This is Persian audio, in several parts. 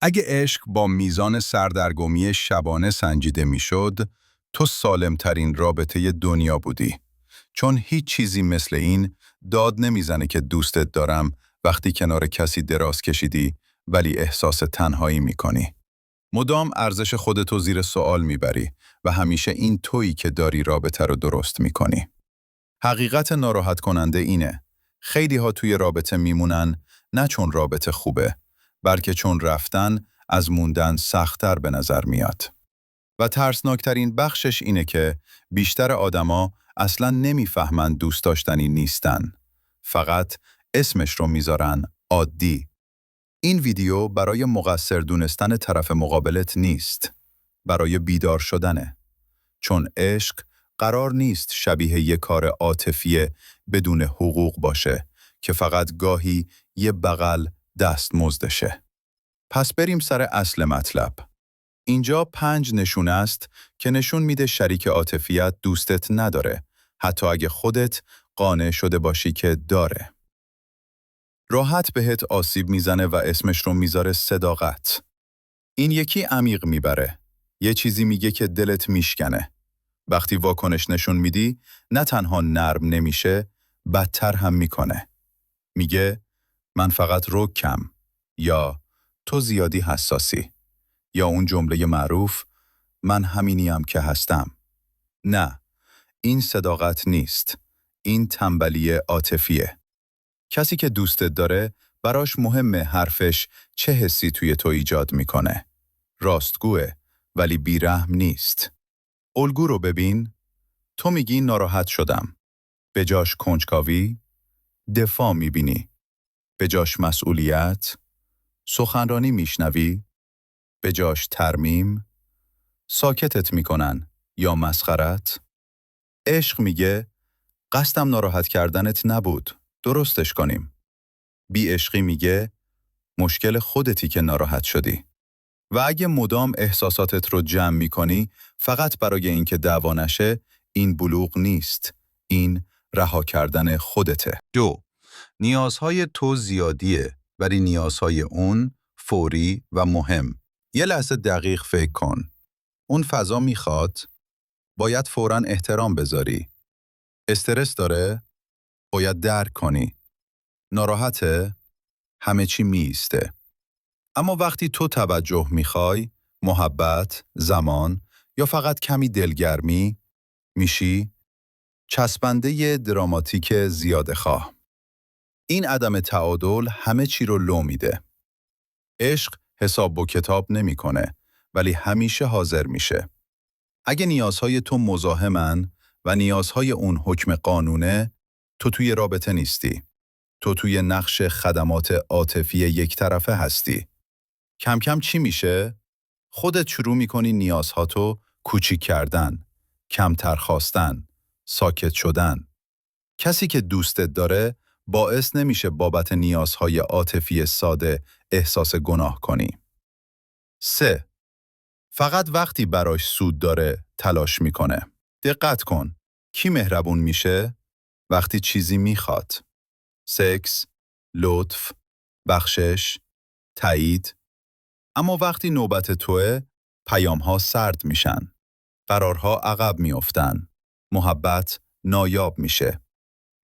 اگه عشق با میزان سردرگمی شبانه سنجیده میشد، تو سالمترین رابطه دنیا بودی. چون هیچ چیزی مثل این داد نمیزنه که دوستت دارم وقتی کنار کسی دراز کشیدی ولی احساس تنهایی میکنی. مدام ارزش خودتو زیر سوال میبری و همیشه این تویی که داری رابطه رو درست میکنی. حقیقت ناراحت کننده اینه. خیلی ها توی رابطه میمونن نه چون رابطه خوبه، بلکه چون رفتن از موندن سخت‌تر به نظر میاد. و ترسناکترین بخشش اینه که بیشتر آدما اصلاً نمیفهمن دوست داشتنی نیستن. فقط اسمش رو میذارن عادی. این ویدیو برای مقصر دونستن طرف مقابلت نیست. برای بیدار شدنه. چون عشق قرار نیست شبیه یک کار عاطفی بدون حقوق باشه که فقط گاهی یه بغل دستمزدشه. پس بریم سر اصل مطلب. اینجا 5 نشونه است که نشون میده شریک عاطفیت دوستت نداره، حتی اگه خودت قانع شده باشی که داره. راحت بهت آسیب میزنه و اسمش رو میذاره صداقت. این یکی عمیق میبره. یه چیزی میگه که دلت میشکنه. وقتی واکنش نشون میدی، نه تنها نرم نمیشه، بدتر هم میکنه. میگه من فقط رکم، یا تو زیادی حساسی، یا اون جمله معروف من همینیم که هستم. نه، این صداقت نیست. این تنبلی عاطفیه. کسی که دوستت داره براش مهمه حرفش چه حسی توی تو ایجاد میکنه. راستگوه ولی بیرحم نیست. الگو رو ببین. تو میگی ناراحت شدم. به جاش کنجکاوی، دفاع میبینی. به جاش مسئولیت، سخنرانی میشنوی. به جاش ترمیم، ساکتت میکنن یا مسخرت. عشق میگه قصدم ناراحت کردنت نبود، درستش کنیم. بی عشقی میگه مشکل خودتی که ناراحت شدی. و اگه مدام احساساتت رو جمع میکنی فقط برای اینکه دعوا نشه، این بلوغ نیست. این رها کردن خودته. 2. نیازهای تو زیادیه ولی نیازهای اون فوری و مهم. یه لحظه دقیق فکر کن. اون فضا میخواد؟ باید فوراً احترام بذاری. استرس داره؟ باید درک کنی. ناراحته؟ همه چی میسته. اما وقتی تو توجه میخوای، محبت، زمان یا فقط کمی دلگرمی، میشی چسبنده دراماتیک زیاده خواه. این عدم تعادل همه چی رو لو میده. عشق حساب و کتاب نمیکنه ولی همیشه حاضر میشه. اگه نیازهای تو مزاحمن و نیازهای اون حکم قانونه، تو توی رابطه نیستی. تو توی نقش خدمات عاطفی یک طرفه هستی. کم کم چی میشه؟ خودت شروع میکنی نیازهاتو کوچیک کردن، کمتر خواستن، ساکت شدن. کسی که دوستت داره باعث نمیشه بابت نیازهای عاطفی ساده احساس گناه کنی. 3. فقط وقتی براش سود داره تلاش میکنه. دقت کن. کی مهربون میشه؟ وقتی چیزی میخواد. سکس، لطف، بخشش، تایید. اما وقتی نوبت توه، پیام‌ها سرد میشن. قرارها عقب میافتن. محبت نایاب میشه.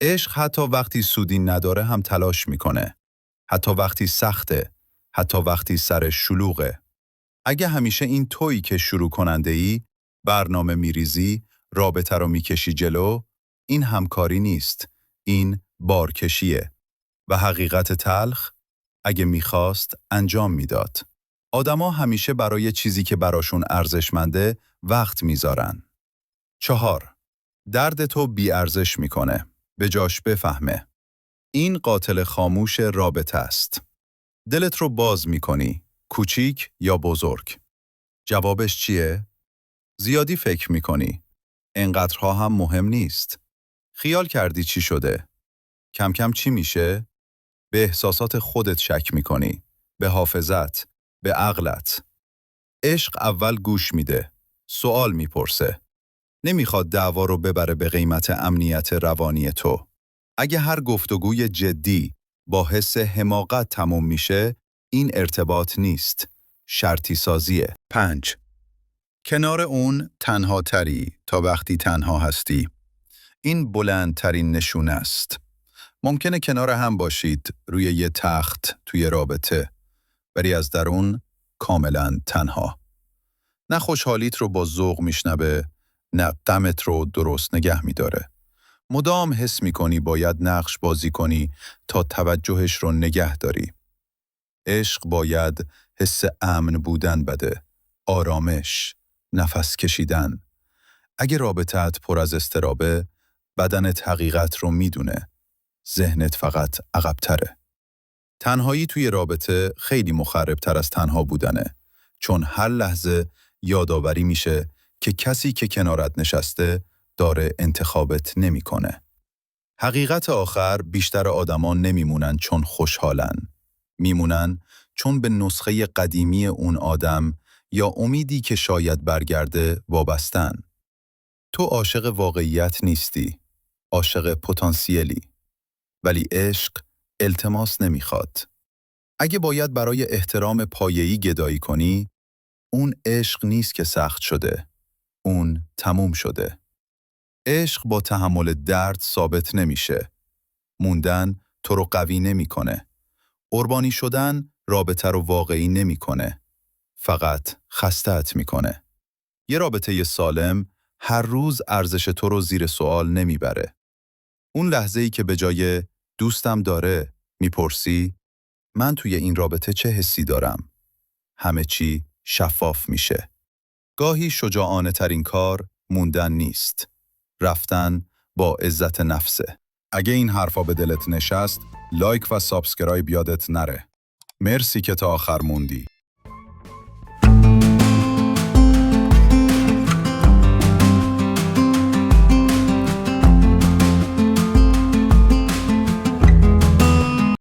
عشق حتی وقتی سودی نداره هم تلاش میکنه. حتی وقتی سخته. حتی وقتی سرش شلوغه. اگه همیشه این تویی که شروع کننده ای، برنامه میریزی، رابطه رو میکشی جلو، این همکاری نیست. این بارکشیه. و حقیقت تلخ، اگه میخواست انجام میداد. آدما همیشه برای چیزی که براشون ارزشمنده وقت میذارن. 4. درد تو بی ارزش میکنه. به جاش بفهمه. این قاتل خاموش رابطه است. دلت رو باز میکنی. کوچیک یا بزرگ. جوابش چیه؟ زیادی فکر میکنی. انقدرها هم مهم نیست. خیال کردی چی شده؟ کم کم چی میشه؟ به احساسات خودت شک میکنی. به حافظت. به عقلت. عشق اول گوش میده. سوال میپرسه. نمیخواد دعوا رو ببره به قیمت امنیت روانی تو. اگه هر گفتگوی جدی با حس حماقت تموم میشه، این ارتباط نیست. شرطی سازیه. 5. کنار اون تنها تری تا وقتی تنها هستی. این بلندترین نشونه است. ممکنه کنار هم باشید روی یه تخت توی رابطه، ولی از درون کاملا تنها. نه خوشحالیت رو با ذوق میشنوه، نه غمت رو درست نگه میداره. مدام حس میکنی باید نقش بازی کنی تا توجهش رو نگه داری. عشق باید حس امن بودن بده، آرامش، نفس کشیدن. اگه رابطت پر از اضطرابه، بدنت حقیقت رو میدونه، ذهنت فقط عقب‌تره. تنهایی توی رابطه خیلی مخرب‌تر از تنها بودنه، چون هر لحظه یادآوری میشه که کسی که کنارت نشسته داره انتخابت نمیکنه. حقیقت آخر بیشتر آدما نمیمونن چون خوشحالن. میمونن چون به نسخه قدیمی اون آدم یا امیدی که شاید برگرده وابستن. تو عاشق واقعیت نیستی، عاشق پتانسیلی. ولی عشق التماس نمیخواد. اگه باید برای احترام پایه‌ای گدایی کنی، اون عشق نیست که سخت شده. اون تموم شده. عشق با تحمل درد ثابت نمیشه. موندن تو رو قوی نمیکنه. قربانی شدن رابطه رو واقعی نمیکنه. فقط خسته‌ات میکنه. یه رابطه سالم هر روز ارزش تو رو زیر سوال نمیبره. اون لحظه‌ای که به جای دوستم داره میپرسی من توی این رابطه چه حسی دارم؟ همه چی شفاف میشه. گاهی شجاعانه ترین کار موندن نیست. رفتن با عزت نفسه. اگه این حرفا به دلت نشست، لایک و سابسکرایب یادت نره. مرسی که تا آخر موندی.